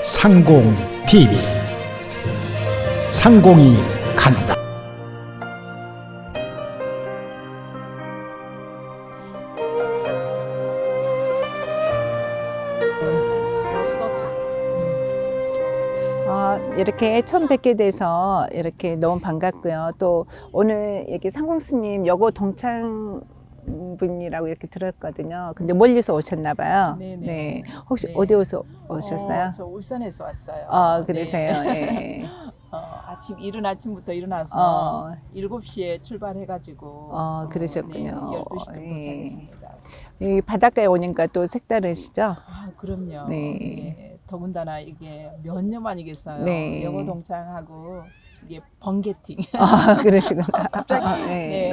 상공 TV 상공이 간다. 이렇게 처음 뵙게 돼서 이렇게 너무 반갑고요. 또 오늘 여기 상공스님 여고 동창 분이라고 이렇게 들었거든요. 근데 멀리서 오셨나 봐요. 네네. 네. 혹시 네. 어디서 오셨어요? 저 울산에서 왔어요. 그러세요. 네. 예. 이른 아침부터 일어나서 어. 7시에 출발해가지고 그러셨군요. 네, 12시쯤 예. 도착했습니다. 이 바닷가에 오니까 또 색다르시죠? 그럼요. 네. 네, 더군다나 이게 몇 년 만이겠어요. 네. 여고 동창하고 이게 번개팅. 그러시구나. 갑자기 네.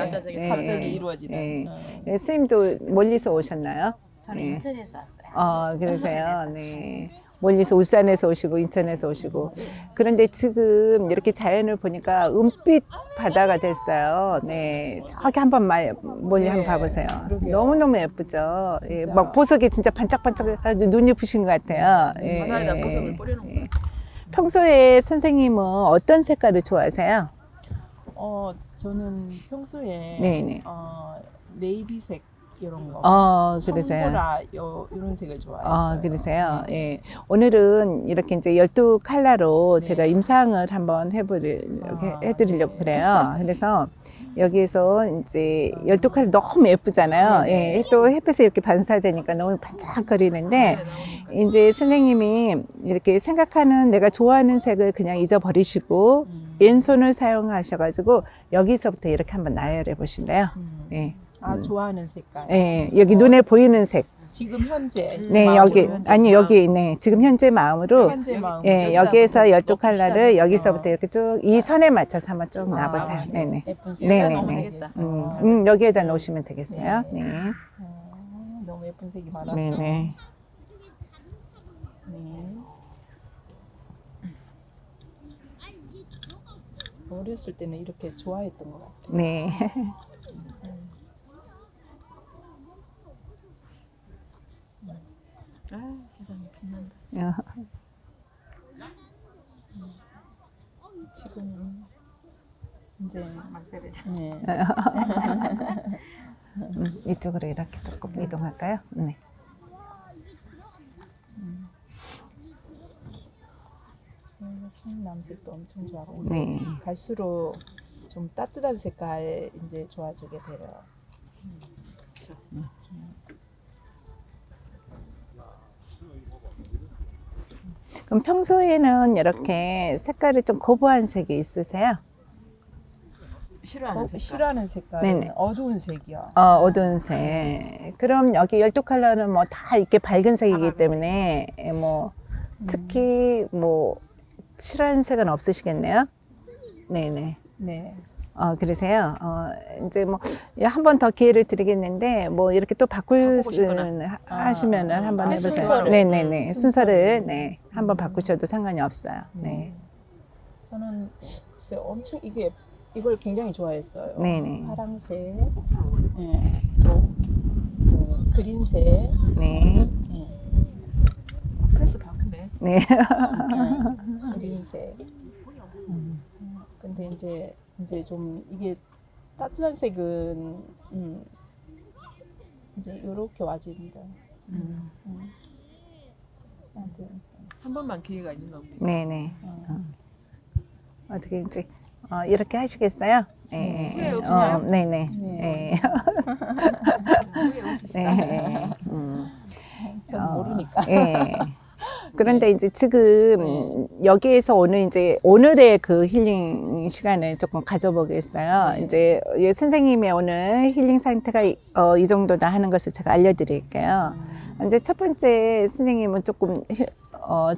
갑자기 이루어지는. 네. 네, 선생님도 멀리서 오셨나요? 저는 네. 인천에서 왔어요. 그러세요. 네. 멀리서 울산에서 오시고 인천에서 오시고. 그런데 지금 이렇게 자연을 보니까 은빛 바다가 됐어요. 네. 저기 한번 멀리 네, 한번 봐보세요. 그러게요. 너무너무 예쁘죠. 예, 진짜. 막 보석이 진짜 반짝반짝해가지고 눈이 부신 것 같아요. 예, 바다에다 예, 보석을 뿌리는 예. 거예요. 평소에 선생님은 어떤 색깔을 좋아하세요? 저는 평소에 네네. 네이비색 이런 거. 그러세요. 청보라 이런 색을 좋아했어요. 그러세요. 예. 오늘은 이렇게 이제 12컬러로 네. 제가 임상을 한번 해드리려고 네. 그래요. 그래서 여기에서 이제 12컬러 너무 예쁘잖아요. 네. 예. 또 햇빛에 이렇게 반사되니까 너무 반짝거리는데, 이제 선생님이 이렇게 생각하는 내가 좋아하는 색을 그냥 잊어버리시고, 왼손을 사용하셔가지고, 여기서부터 이렇게 한번 나열해 보실래요? 예. 좋아하는 색깔. 예. 여기 눈에 보이는 색. 지금 현재. 네, 여기, 아니, 여기, 네. 지금 현재 마음으로, 현재 마음. 예, 여기에서 12컬러를 여기서부터 이렇게 쭉, 이 선에 맞춰서 한번 쭉 놔보세요. 네네. 예쁜 색깔. 네네네. 너무 되겠다. 여기에다 놓으시면 되겠어요. 네. 너무 예쁜 색이 많았어요. 네네. 네. 어렸을 때는 이렇게 좋아했던 것 같아요. 네. 세상에 빛난다. 지금 이제 막 때리죠. 네. 이쪽으로 이렇게 조금 이동할까요? 네. 청남색도 엄청 좋아하고 네. 갈수록 좀 따뜻한 색깔 이제 좋아지게 돼요. 그럼 평소에는 이렇게 색깔이 좀 고부한 색이 있으세요? 싫어하는 색깔. 싫어하는 색깔은 네네. 어두운 색이요. 어두운 색. 그럼 여기 12컬러는 뭐 다 이렇게 밝은 색이기 때문에 뭐 특히 뭐 싫어하는 색은 없으시겠네요? 네네. 네. 그러세요? 이제 뭐 한 번 더 기회를 드리겠는데 뭐 이렇게 또 바꿀 바꾸고 싶거나. 하시면은 한번 해보세요. 순서를. 네네네. 순서를 네 한번 바꾸셔도 상관이 없어요. 네. 저는 글쎄 엄청 이걸 굉장히 좋아했어요. 네네. 파랑색, 예, 또그 그린색, 네. 예, 그래서 바꾸네. 네. 그린색. 근데 이제 좀 이게 따뜻한 색은 이제 이렇게 와집니다. 한 번만 기회가 있는 거고. 네네. 어떻게 이제 이렇게 하시겠어요? 네. 후회 없으세요? 네네. 네. 네. 후회 없으시다. 네. 저는 모르니까. 예. 그런데 이제 지금 여기에서 오늘의 그 힐링 시간을 조금 가져보겠어요. 이제 선생님의 오늘 힐링 상태가 이 정도다 하는 것을 제가 알려드릴게요. 이제 첫 번째 선생님은 조금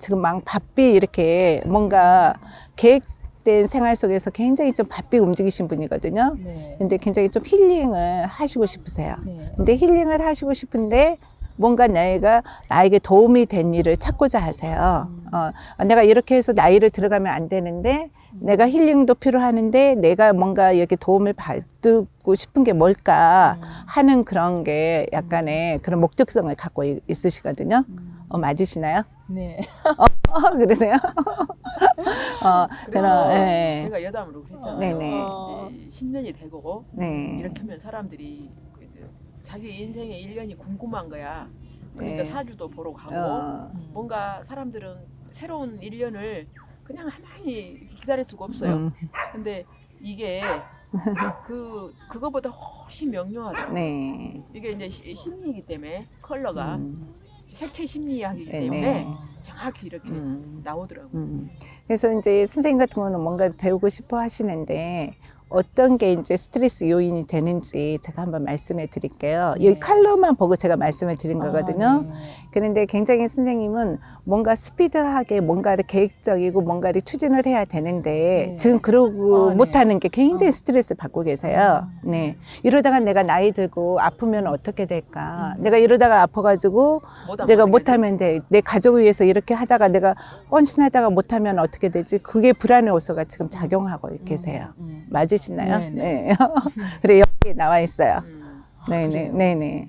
지금 막 바삐 이렇게 뭔가 계획된 생활 속에서 굉장히 좀 바삐 움직이신 분이거든요. 네. 근데 굉장히 좀 힐링을 하시고 싶으세요. 네. 근데 힐링을 하시고 싶은데 뭔가 나에게 도움이 된 일을 찾고자 하세요. 내가 이렇게 해서 나이를 들어가면 안 되는데 내가 힐링도 필요하는데 내가 뭔가 이렇게 도움을 받고 싶은 게 뭘까 하는 그런 게 약간의 그런 목적성을 갖고 있으시거든요. 맞으시나요? 네. 그러세요? 그래서 예. 제가 여담으로 그랬잖아요. 네네. 이제 10년이 되고 네. 이렇게 하면 사람들이 자기 인생의 1년이 궁금한 거야. 그러니까 네. 사주도 보러 가고 뭔가 사람들은 새로운 1년을 그냥 가만히 기다릴 수가 없어요. 근데 이게 그거보다 훨씬 명료하다. 네. 이게 이제 심리이기 때문에 컬러가 색채 심리학이기 네, 때문에 네. 정확히 이렇게 나오더라고요. 그래서 이제 선생님 같은 경우는 뭔가 배우고 싶어 하시는데 어떤 게 이제 스트레스 요인이 되는지 제가 한번 말씀해 드릴게요. 네. 이 컬러만 보고 제가 말씀을 드린 거거든요. 네. 그런데 굉장히 선생님은 뭔가 스피드하게 뭔가를 계획적이고 뭔가를 추진을 해야 되는데 네. 지금 그러고 네. 못하는 게 굉장히 스트레스 받고 계세요. 네. 이러다가 내가 나이 들고 아프면 어떻게 될까? 내가 이러다가 아파가지고 내가 못하면 돼. 내 가족을 위해서 이렇게 하다가 내가 헌신하다가 못하면 어떻게 되지? 그게 불안의 요소가 지금 작용하고 계세요. 맞으시나요? 네, 네. 그래 여기 나와 있어요. 네네, 네네.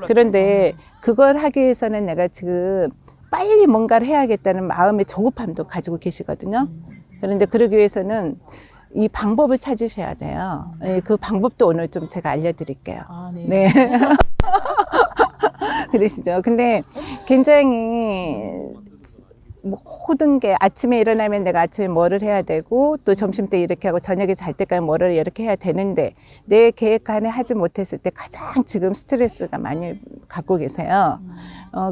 그런데 그걸 하기 위해서는 내가 지금 빨리 뭔가를 해야겠다는 마음의 조급함도 가지고 계시거든요. 그런데 그러기 위해서는 이 방법을 찾으셔야 돼요. 예, 그 방법도 오늘 좀 제가 알려드릴게요. 네. 네. 그러시죠. 근데 굉장히 모든 게 아침에 일어나면 내가 아침에 뭐를 해야 되고 또 점심 때 이렇게 하고 저녁에 잘 때까지 뭐를 이렇게 해야 되는데 내 계획 안에 하지 못했을 때 가장 지금 스트레스가 많이 갖고 계세요.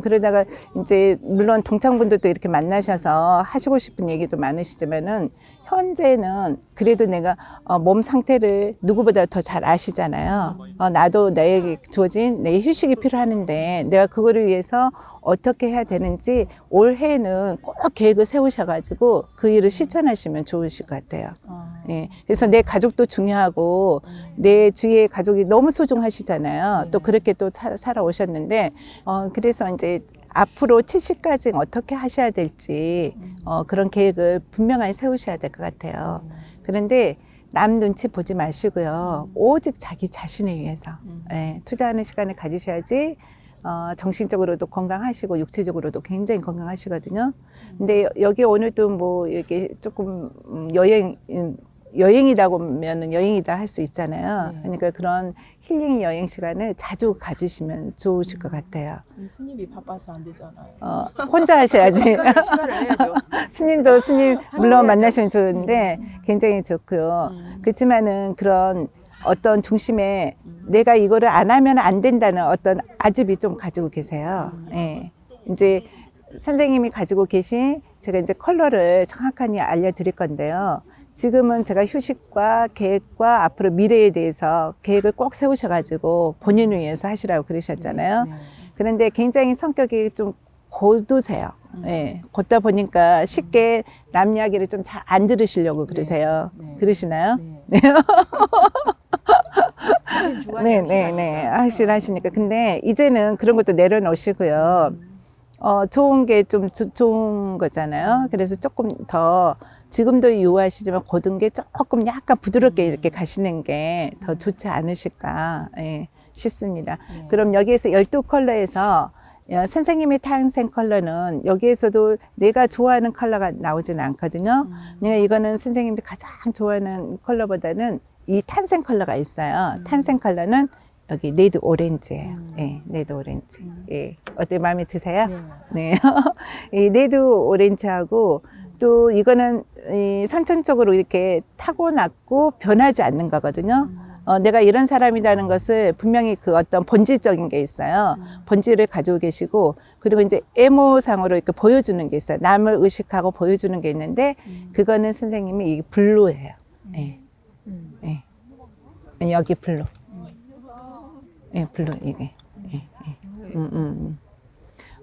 그러다가 이제 물론 동창분들도 이렇게 만나셔서 하시고 싶은 얘기도 많으시지만은 현재는 그래도 내가 몸 상태를 누구보다 더 잘 아시잖아요. 나도 나에게 주어진 내 휴식이 필요하는데 내가 그거를 위해서 어떻게 해야 되는지 올해는 꼭 계획을 세우셔가지고 그 일을 실천하시면 좋으실 것 같아요. 예. 그래서 내 가족도 중요하고 내 주위의 가족이 너무 소중하시잖아요. 또 그렇게 또 살아오셨는데 그래서 이제 앞으로 70까지 어떻게 하셔야 될지 그런 계획을 분명하게 세우셔야 될 것 같아요. 그런데 남 눈치 보지 마시고요. 오직 자기 자신을 위해서 예, 투자하는 시간을 가지셔야지 정신적으로도 건강하시고 육체적으로도 굉장히 건강하시거든요. 근데 여기 오늘도 뭐 이렇게 조금 여행이다 보면은 여행이다 할 수 있잖아요. 그러니까 그런 힐링 여행 시간을 자주 가지시면 좋으실 것 같아요. 스님이 바빠서 안 되잖아요. 혼자 하셔야지. 시간을 내야죠. 스님도 스님 물론 만나시면 좋은데 굉장히 좋고요. 그렇지만은 그런 어떤 중심에 내가 이거를 안 하면 안 된다는 어떤 아집이 좀 가지고 계세요. 예. 이제 선생님이 가지고 계신 제가 이제 컬러를 정확하게 알려드릴 건데요. 지금은 제가 휴식과 계획과 앞으로 미래에 대해서 계획을 꼭 세우셔가지고 본인을 위해서 하시라고 그러셨잖아요. 그런데 굉장히 성격이 좀 고두세요. 예, 걷다 보니까 쉽게 남 이야기를 좀 잘 안 들으시려고 그러세요. 그러시나요? 네. 네. 확실하시니까. 근데 이제는 그런 것도 내려놓으시고요. 좋은 게 좀 좋은 거잖아요. 그래서 조금 더 지금도 유효하시지만 고든 게 조금 약간 부드럽게 이렇게 가시는 게 더 좋지 않으실까 싶습니다. 그럼 여기에서 12컬러에서 선생님의 탄생 컬러는 여기에서도 내가 좋아하는 컬러가 나오지는 않거든요. 그러니까 이거는 선생님이 가장 좋아하는 컬러보다는 이 탄생 컬러가 있어요. 탄생 컬러는 여기 네드 오렌지예요. 네, 네드 오렌지. 예. 어때 마음에 드세요? 네. 이 네드 오렌지하고 또 이거는 이 선천적으로 이렇게 타고났고 변하지 않는 거거든요. 내가 이런 사람이라는 것을 분명히 그 어떤 본질적인 게 있어요. 본질을 가지고 계시고, 그리고 이제 애모상으로 이렇게 보여주는 게 있어요. 남을 의식하고 보여주는 게 있는데, 그거는 선생님이 이 블루예요. 예. 예. 여기 블루. 예, 블루, 이게. 예, 예.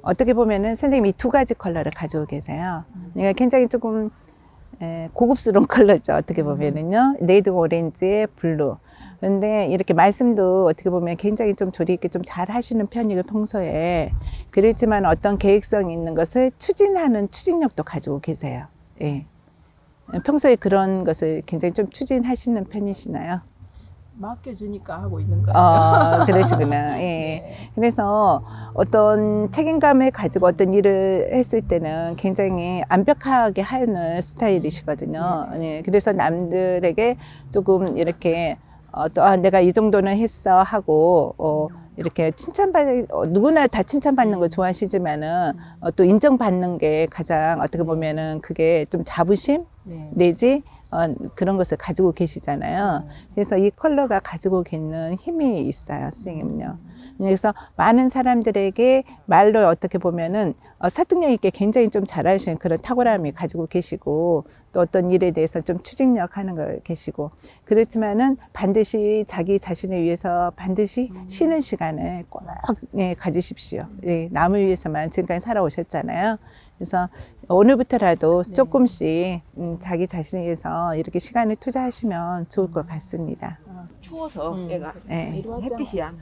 어떻게 보면은 선생님이 두 가지 컬러를 가지고 계세요. 그러니까 굉장히 조금 고급스러운 컬러죠. 어떻게 보면은요. 네이드 오렌지에 블루. 그런데 이렇게 말씀도 어떻게 보면 굉장히 좀 조리 있게 좀 잘 하시는 편이고 평소에. 그렇지만 어떤 계획성 있는 것을 추진하는 추진력도 가지고 계세요. 예. 평소에 그런 것을 굉장히 좀 추진하시는 편이시나요? 맡겨주니까 하고 있는 거예요. 그러시구나. 예. 그래서 어떤 책임감을 가지고 어떤 일을 했을 때는 굉장히 완벽하게 하는 스타일이시거든요. 예. 그래서 남들에게 조금 이렇게 내가 이 정도는 했어 하고 이렇게 누구나 다 칭찬받는 거 좋아하시지만은 또 인정받는 게 가장 어떻게 보면은 그게 좀 자부심 네. 내지 그런 것을 가지고 계시잖아요. 그래서 이 컬러가 가지고 있는 힘이 있어요, 선생님은요. 그래서 많은 사람들에게 말로 어떻게 보면은 설득력 있게 굉장히 좀 잘하시는 그런 탁월함이 가지고 계시고 또 어떤 일에 대해서 좀 추진력 하는 걸 계시고 그렇지만은 반드시 자기 자신을 위해서 반드시 쉬는 시간을 꼭 가지십시오. 예, 남을 위해서만 지금까지 살아오셨잖아요. 그래서 오늘부터라도 조금씩 자기 자신을 위해서 이렇게 시간을 투자하시면 좋을 것 같습니다. 추워서 애가 네. 햇빛이 안.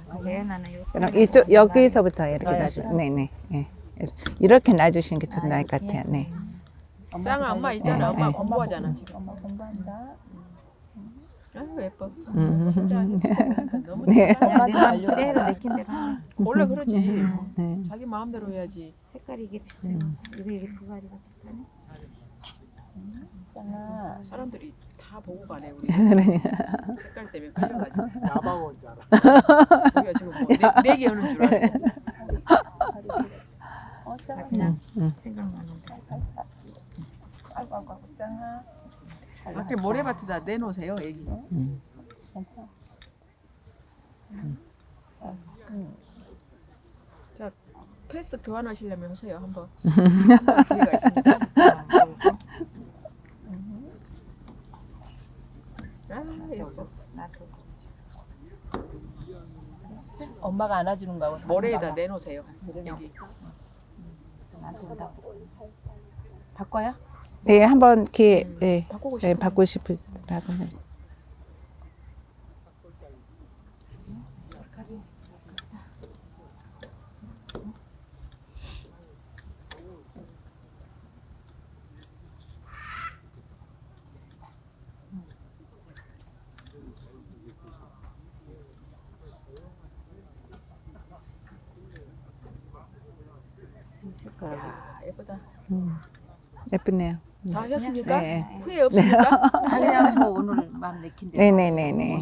그럼 이쪽 여기서부터 이렇게 놔주세요. 네네. 네. 이렇게 놔주시는 게 좀 나을 것 같아요. 네. 짱아 엄마 있잖아. 네, 엄마 네. 공부하잖아 지금. 엄마 공부한다. 아유 예뻐. 진짜 너무 네. 진짜. 내 마음 그대로 내킨 대로 하네. 원래 그러지. 네. 자기 마음대로 해야지. 색깔이 이게 비슷해요. 이게 두가리가 비슷하네. 있잖아. 사람들이 다 보고 가네 우리. 그러니까. 색깔 때문에 끌려가지고. 나방원 줄 알아. 우리가 지금 뭐네 개 여는 줄 알고. 짱아. 그냥 생각나는데. 아이고, 짱아. 밖에 모래밭에다 내놓으세요 애기. 괜찮아. 자 패스 교환하시려면 하세요 한번. 기회가 있습니다. 아 예뻐. 나도 엄마가 안아주는 거하고 모래에다 내놓으세요 여기. 나도 나 바꿔요? 네, 한번 이렇게 네, 바꾸고 네, 싶어. 바꾸고 싶으라고. 이 색깔. 야 예쁘다. 예쁘네요. 다 하셨습니까? 네. 후회 없습니까? 아 그냥 뭐 오늘 마음 내킨 대로. 네네네네.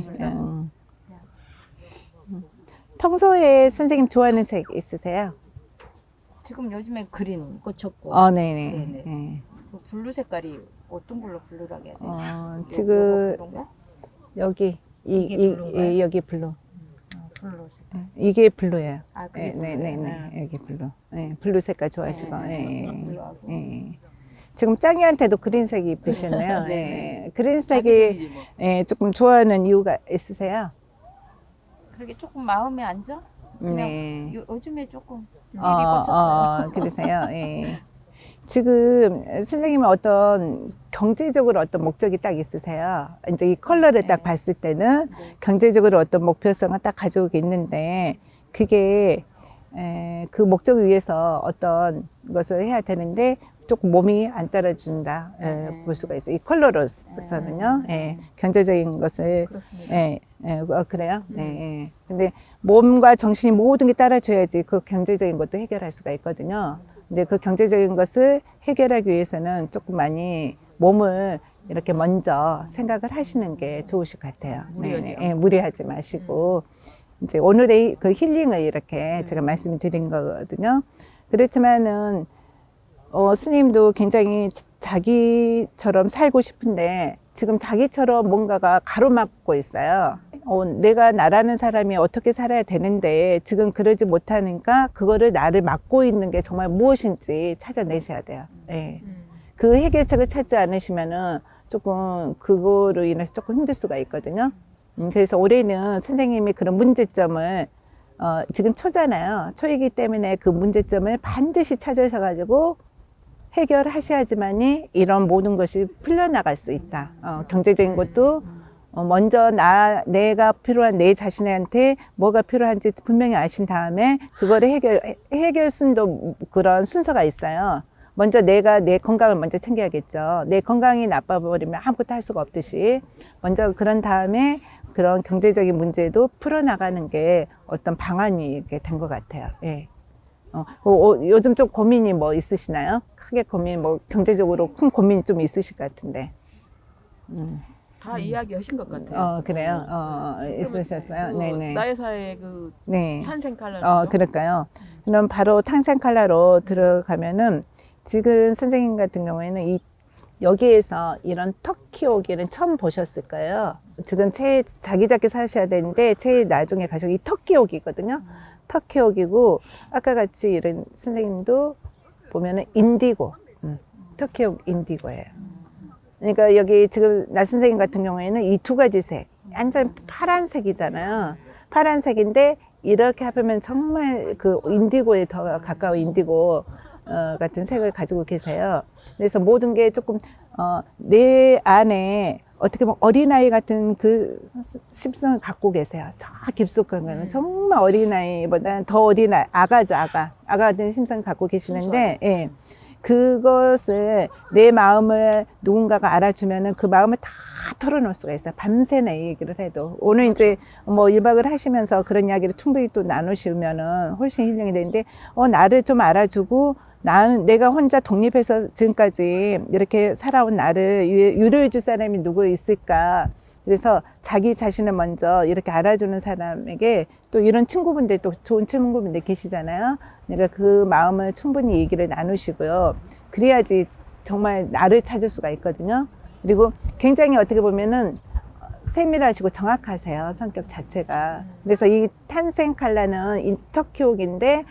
평소에 선생님 좋아하는 색 있으세요? 지금 요즘에 그린 꽂혔고. 네네. 네네. 네. 그 블루 색깔이 어떤 걸로 블루라고 해야 되나? 지금 요거 블루인가? 여기 이게 블루인가요? 여기 블루. 블루 색깔. 이게 블루예요. 아 그게 네네네. 블루예요? 여기 블루. 네, 블루 색깔 좋아하시고. 네, 블루하고. 네. 지금 짱이한테도 그린색이 입으셨네요. 네네. 네. 그린색이 자기색이지 뭐. 조금 좋아하는 이유가 있으세요? 그렇게 조금 마음에 앉아? 그냥 네. 요즘에 조금 일이 꽂혔어요. 그러세요. 예. 지금 선생님은 어떤 경제적으로 어떤 목적이 딱 있으세요? 이제 이 컬러를 딱 네. 봤을 때는 경제적으로 어떤 목표성을 딱 가지고 있는데 그게 그 목적을 위해서 어떤 것을 해야 되는데 조금 몸이 안 따라준다 볼 수가 있어요. 이 컬러로서는요. 경제적인 것을 그렇습니다. 그래요. 네. 근데 몸과 정신이 모든 게 따라줘야지 그 경제적인 것도 해결할 수가 있거든요. 근데 그 경제적인 것을 해결하기 위해서는 조금 많이 몸을 이렇게 먼저 생각을 하시는 게 좋으실 것 같아요. 무리하지 무리하지 마시고 이제 오늘의 그 힐링을 이렇게 제가 말씀을 드린 거거든요. 그렇지만은 스님도 굉장히 자기처럼 살고 싶은데 지금 자기처럼 뭔가가 가로막고 있어요. 내가 나라는 사람이 어떻게 살아야 되는데 지금 그러지 못하니까 그거를 나를 막고 있는 게 정말 무엇인지 찾아내셔야 돼요. 예. 그 해결책을 찾지 않으시면은 조금 그거로 인해서 조금 힘들 수가 있거든요. 그래서 올해는 선생님이 그런 문제점을 지금 초잖아요. 초이기 때문에 그 문제점을 반드시 찾으셔가지고 해결하셔야지만이 이런 모든 것이 풀려나갈 수 있다. 경제적인 것도 먼저 내가 필요한 내 자신한테 뭐가 필요한지 분명히 아신 다음에 그거를 해결순도 그런 순서가 있어요. 먼저 내가 내 건강을 먼저 챙겨야겠죠. 내 건강이 나빠버리면 아무것도 할 수가 없듯이 먼저 그런 다음에 그런 경제적인 문제도 풀어나가는 게 어떤 방안이 이렇게 된 것 같아요. 예. 요즘 좀 고민이 뭐 있으시나요? 크게 고민, 뭐 경제적으로 큰 고민이 좀 있으실 것 같은데. 다 이야기하신 것 같아요. 그래요? 있으셨어요? 네네. 나의 사회 그 네. 탄생 칼라. 그럴까요? 그럼 바로 탄생 칼라로 들어가면은 지금 선생님 같은 경우에는 여기에서 이런 터키 오기는 처음 보셨을 거예요. 지금 자기자기 사셔야 되는데 제일 나중에 가셔 이 터키 오기거든요. 터키 오기고 아까 같이 이런 선생님도 보면은 인디고, 터키 옥 인디고예요. 그러니까 여기 지금 나 선생님 같은 경우에는 이 두 가지 색, 완전 파란색이잖아요. 파란색인데 이렇게 하면 정말 그 인디고에 더 가까운 인디고 같은 색을 가지고 계세요. 그래서 모든 게 조금 내 안에 어떻게 보면 어린아이 같은 그 심성을 갖고 계세요. 저 깊숙한 거는 정말 어린아이보다는 더 어린아이, 아가죠, 아가 같은 심성을 갖고 계시는데, 예. 그것을 내 마음을 누군가가 알아주면은 그 마음을 다 털어놓을 수가 있어요. 밤새나 얘기를 해도. 오늘 이제 뭐 1박을 하시면서 그런 이야기를 충분히 또 나누시면은 훨씬 힐링이 되는데, 나를 좀 알아주고, 내가 혼자 독립해서 지금까지 이렇게 살아온 나를 위로해 줄 사람이 누구 있을까. 그래서 자기 자신을 먼저 이렇게 알아주는 사람에게 또 이런 친구분들, 또 좋은 친구분들 계시잖아요. 그러니까 그 마음을 충분히 얘기를 나누시고요. 그래야지 정말 나를 찾을 수가 있거든요. 그리고 굉장히 어떻게 보면은 세밀하시고 정확하세요. 성격 자체가. 그래서 이 탄생 칼라는 터키옥인데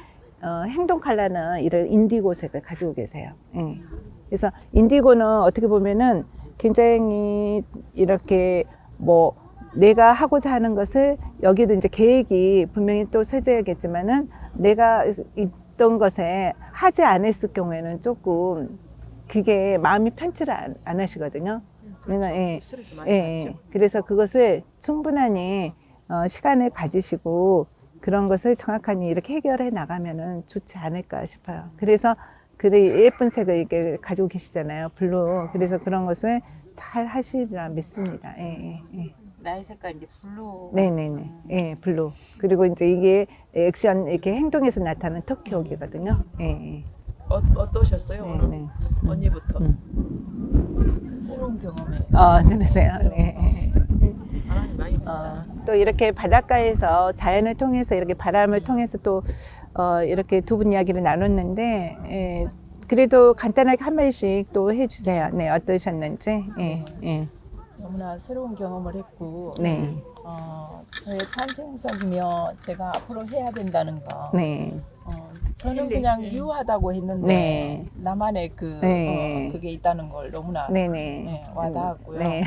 행동 칼라는 이런 인디고색을 가지고 계세요. 예. 그래서 인디고는 어떻게 보면은 굉장히 이렇게 뭐 내가 하고자 하는 것을 여기도 이제 계획이 분명히 또 세져야겠지만은 내가 있던 것에 하지 않았을 경우에는 조금 그게 마음이 편치를 안 하시거든요. 그래서 스트레스 많이 받죠. 그래서 그것을 충분히 시간을 가지시고 그런 것을 정확하게 이렇게 해결해 나가면은 좋지 않을까 싶어요. 그래서 예쁜 색을 이렇게 가지고 계시잖아요. 블루. 그래서 그런 것을 잘 하시리라 믿습니다. 나의 색깔 이제 블루. 네네네. 예, 블루. 그리고 이제 이게 액션, 이렇게 행동에서 나타나는 터키옥이거든요. 어떠셨어요? 오늘? 네. 언니부터. 새로운 경험에 그러세요. 네. 바람이 많이 분다. 또 이렇게 바닷가에서 자연을 통해서 이렇게 바람을 통해서 또 이렇게 두 분 이야기를 나눴는데, 예, 그래도 간단하게 한 마디씩 또 해주세요. 네, 어떠셨는지. 예. 너무나 새로운 경험을 했고 네. 저의 탄생석이며 제가 앞으로 해야 된다는 거 네. 저는 그냥 유하다고 했는데 네. 나만의 네. 그게 있다는 걸 너무나 네네. 와닿았고요. 네.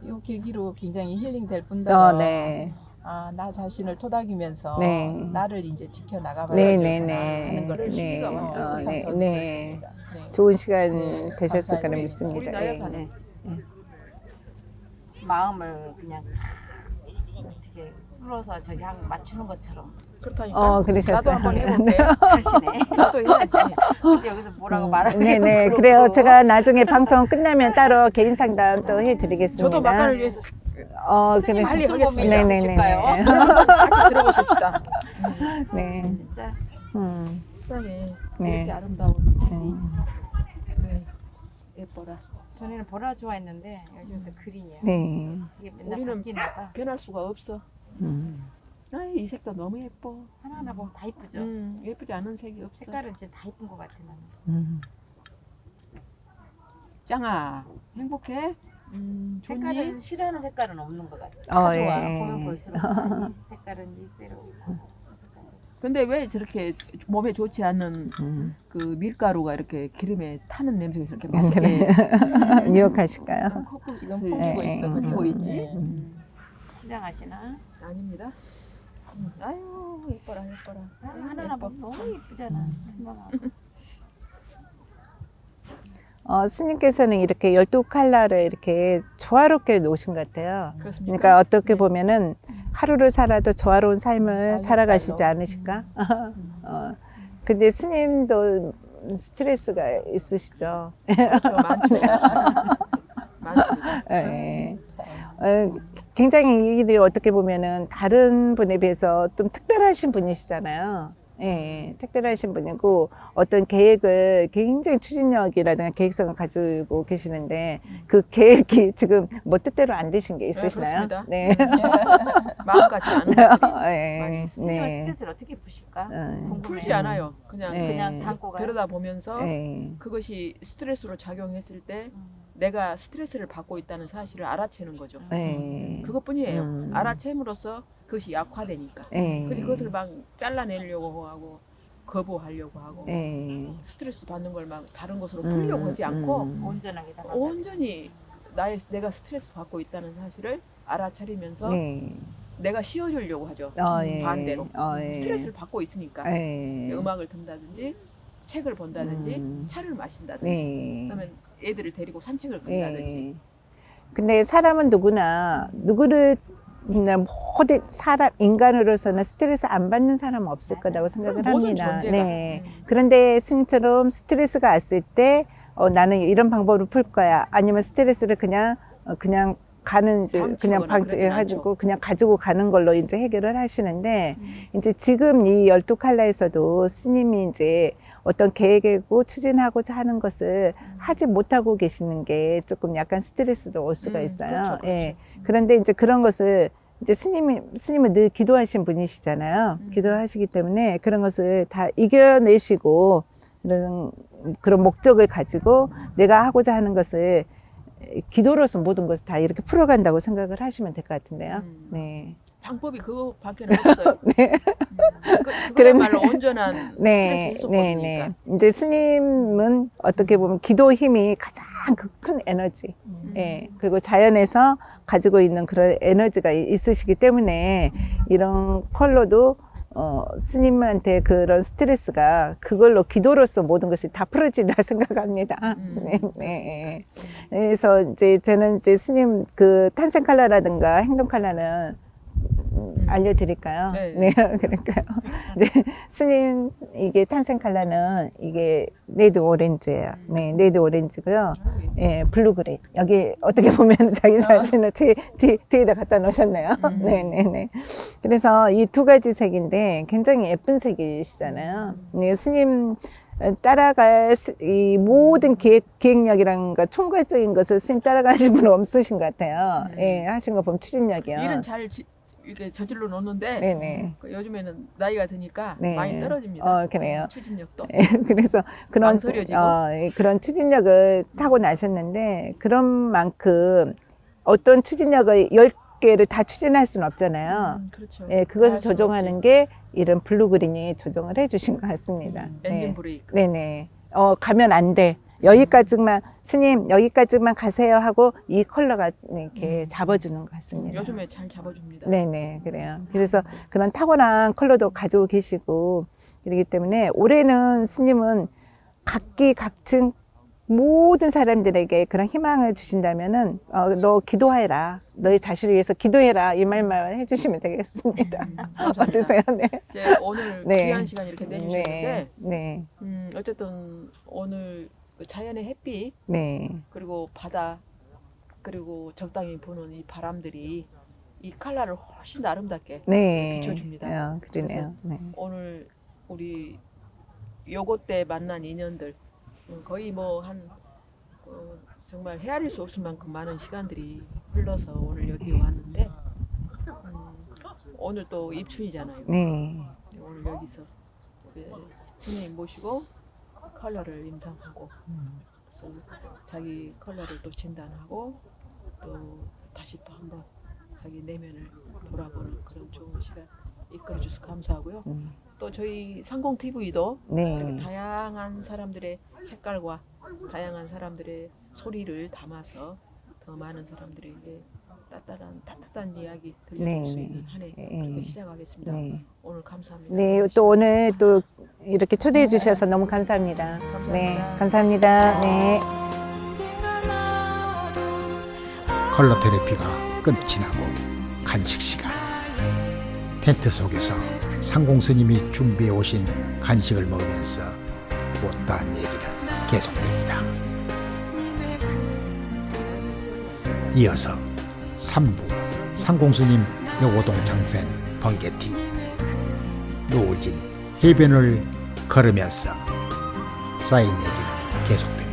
이 계기로 굉장히 힐링될 뿐더러 네. 나 자신을 토닥이면서 네. 나를 이제 지켜나가봐야 네네네. 하는 거를 네. 새삼 네. 느꼈습니다. 네. 좋은 시간 네, 되셨을 거라 감사했습니다. 믿습니다. 우리 나야사는 마음을 그냥 어떻게 풀어서 저기 한 맞추는 것처럼 그렇다니까. 그러셨어요. 나도 한번 해볼게. 하시네. 나도 해야지. 근데 여기서 뭐라고 말하기 네네. 그래요. 제가 나중에 방송 끝나면 따로 개인 상담 또 해드리겠습니다. 저도 막간을 위해서 그래. 빨리 무슨 고민이 네네네. 있으실까요? 같이 들어보십시다. 네. 진짜 세상에 네. 이렇게 아름다운 네. 예뻐라. 전에는 보라 좋아했는데 요즘은 또 그린이야. 네. 이게 맨날 우리는 바뀌나 봐. 변할 수가 없어. 이 색도 너무 예뻐. 하나하나 보면 다 이쁘죠. 예쁘지 않은 색이 없어. 색깔은 진짜 다 이쁜 것 같아 나는. 짱아 행복해? 색깔은 싫어하는 색깔은 없는 것 같아. 어, 다 좋아. 예. 보면 볼수록 이 색깔은 이대로. 근데 왜 저렇게 몸에 좋지 않은 그 밀가루가 이렇게 기름에 타는 냄새가 이렇게 맛있게 유혹하실까요? 지금 네. 풍기고 있어. 풍기고 있지? 시장하시나? 아닙니다. 아유 예뻐라. 하나하나 보면 너무 이쁘잖아. 투명하고. 스님께서는 이렇게 12칼라를 이렇게 조화롭게 놓으신 것 같아요. 그렇습니까? 그러니까 어떻게 보면은 하루를 살아도 조화로운 삶을 살아가시지 않으실까? 근데 스님도 스트레스가 있으시죠? 그렇죠. 많죠. 많습니다. 예. 굉장히 이 일이 어떻게 보면은 다른 분에 비해서 좀 특별하신 분이시잖아요. 예, 특별하신 분이고 어떤 계획을 굉장히 추진력이라든가 계획성을 가지고 계시는데 그 계획이 지금 뭐 뜻대로 안 되신 게 있으시나요? 그렇습니다. 네. 마음 같지 않은 것들이 네. 많이 스님은 스트레스를 어떻게 푸실까? 궁금해요. 풀지 않아요. 그냥 네. 그냥 담고 가요. 들여다 보면서 네. 그것이 스트레스로 작용했을 때 내가 스트레스를 받고 있다는 사실을 알아채는 거죠. 네. 그것뿐이에요. 알아챔으로써 그것이 약화되니까. 네. 그래서 그것을 막 잘라내려고 하고 거부하려고 하고 네. 스트레스 받는 걸 막 다른 것으로 풀려고 하지 않고 온전하게 다 온전히 내가 스트레스 받고 있다는 사실을 알아차리면서 네. 내가 씌워주려고 하죠. 예. 반대로. 예. 스트레스를 받고 있으니까 예. 음악을 듣는다든지 책을 본다든지 차를 마신다든지 네. 그다음에 애들을 데리고 산책을 간다든지 예. 근데 사람은 누구나 누구를 모든 사람 인간으로서는 스트레스 안 받는 사람은 없을 거라고 생각을 모든 합니다. 존재가. 네. 그런데 스님처럼 스트레스가 왔을 때 나는 이런 방법으로 풀 거야. 아니면 스트레스를 그냥 가는 이제 그냥 방치하거나 그러진 방치해가지고 그냥 가지고 가는 걸로 이제 해결을 하시는데 이제 지금 이 12칼라에서도 스님이 이제 어떤 계획이고 추진하고자 하는 것을 하지 못하고 계시는 게 조금 약간 스트레스도 올 수가 있어요. 그렇죠, 그렇죠. 예. 그런데 이제 그런 것을 이제 스님은 늘 기도하신 분이시잖아요. 기도하시기 때문에 그런 것을 다 이겨내시고 그런 목적을 가지고 내가 하고자 하는 것을 기도로서 모든 것을 다 이렇게 풀어간다고 생각을 하시면 될 것 같은데요. 네. 방법이 그거밖에 없어요. 네. 그야말로 온전한 네, 스트레스 네, 해소법이니까. 네. 이제 스님은 어떻게 보면 기도 힘이 가장 그 큰 에너지. 예. 그리고 자연에서 가지고 있는 그런 에너지가 있으시기 때문에 이런 컬러도 스님한테 그런 스트레스가 그걸로 기도로서 모든 것이 다 풀어지리라 생각합니다. 스님. 네. 그래서 이제 저는 이제 스님 그 탄생 컬러라든가 행동 컬러는 알려드릴까요? 네. 그러니까요. 이제 스님 이게 탄생 컬러는 이게 네드 오렌지예요. 네, 네드 오렌지고요. 예, 블루 그린. 여기 어떻게 보면 자기 자신을 뒤에다 갖다 놓으셨네요. 네네네. 그래서 이 두 가지 색인데 굉장히 예쁜 색이시잖아요. 네, 스님 따라갈 이 모든 기획력이란가 총괄적인 것을 스님 따라가신 분은 없으신 것 같아요. 예, 하신 거 보면 추진력이요. 일은 잘 이렇게 저질러 놓는데 네네. 요즘에는 나이가 드니까 네. 많이 떨어집니다. 그래요. 추진력도. 그래서 그런 망설여지고. 그런 추진력을 타고 나셨는데 그런 만큼 어떤 추진력을 10개를 다 추진할 수는 없잖아요. 그렇죠. 예, 그것을 조정하는 게 이런 블루그린이 조정을 해주신 것 같습니다. 엔진 네. 브레이크. 네네. 가면 안 돼. 여기까지만 스님 여기까지만 가세요 하고 이 컬러가 이렇게 잡아주는 것 같습니다. 요즘에 잘 잡아줍니다. 네네 그래요. 그래서 그런 탁월한 컬러도 가지고 계시고 그렇기 때문에 올해는 스님은 각기각층 모든 사람들에게 그런 희망을 주신다면은 너 기도해라. 너의 자신을 위해서 기도해라. 이 말만 해주시면 되겠습니다. 어떠세요? 네. 이제 오늘 네. 귀한 시간 이렇게 내주셨는데 네. 어쨌든 오늘 그 자연의 햇빛 네. 그리고 바다 그리고 적당히 부는 이 바람들이 이 칼라를 훨씬 아름답게 네. 비춰줍니다. 그러네요. 네. 오늘 우리 요거 때 만난 인연들 거의 뭐 한 정말 헤아릴 수 없을 만큼 많은 시간들이 흘러서 오늘 여기 왔는데 오늘 또 입춘이잖아요. 네. 오늘 여기서 스님 모시고 컬러를 임상하고 그래서 자기 컬러를 또 진단하고 또 다시 또 한번 자기 내면을 돌아보는 그런 좋은 시간 이끌어줘서 감사하고요. 또 저희 상공TV도 네. 이렇게 다양한 사람들의 색깔과 다양한 사람들의 소리를 담아서 더 많은 사람들에게 따뜻한 이야기 들려줄 수 있는 한 해 그렇게 시작하겠습니다. 네. 오늘 감사합니다. 네, 또 오늘 또 이렇게 초대해 주셔서 너무 감사합니다. 네, 감사합니다. 네. 컬러 테라피가 끝이 나고 간식 시간. 텐트 속에서 상공스님이 준비해 오신 간식을 먹으면서 못다한 얘기는 계속됩니다. 이어서 3부 상공스님 여고동창생 번개티 노을진 해변을 걸으면서 쌓인 얘기는 계속됩니다.